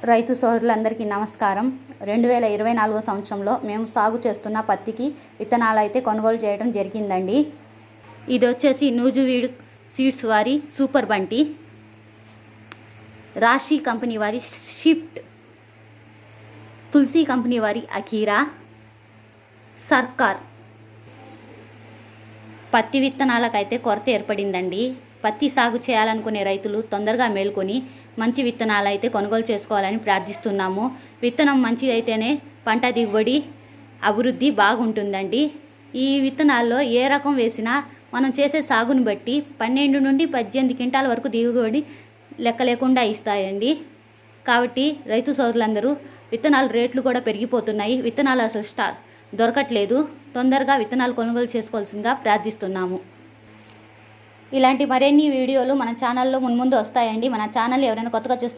రైతు సోదరులందరికీ నమస్కారం. 2024 సంవత్సరంలో మేము సాగు చేస్తున్న పత్తికి విత్తనాలు అయితే కొనుగోలు చేయడం జరిగిందండి. ఇది వచ్చేసి నూజువీడు సీడ్స్ వారి సూపర్ బంటి, రాశి కంపెనీ వారి షిఫ్ట్, తులసి కంపెనీ వారి అఖీరా, సర్కార్. పత్తి విత్తనాలకైతే కొరత ఏర్పడిందండి. పత్తి సాగు చేయాలనుకునే రైతులు తొందరగా మేల్కొని మంచి విత్తనాలు అయితే కొనుగోలు చేసుకోవాలని ప్రార్థిస్తున్నాము. విత్తనం మంచిదైతేనే పంట దిగుబడి అభివృద్ధి బాగుంటుందండి. ఈ విత్తనాల్లో ఏ రకం వేసినా మనం చేసే సాగుని బట్టి 12 నుండి 18 క్వింటాల వరకు దిగుబడి లెక్క లేకుండా ఇస్తాయండి. కాబట్టి రైతు సోదరులందరూ విత్తనాల రేట్లు కూడా పెరిగిపోతున్నాయి. విత్తనాలు అసలు దొరకట్లేదు. తొందరగా విత్తనాలు కొనుగోలు చేసుకోవాల్సిందిగా ప్రార్థిస్తున్నాము. ఇలాంటి మరిన్ని వీడియోలు మన ఛానల్లో మున్ముందు వస్తాయండి. మన ఛానల్ ఎవరైనా కొత్తగా చూస్తున్న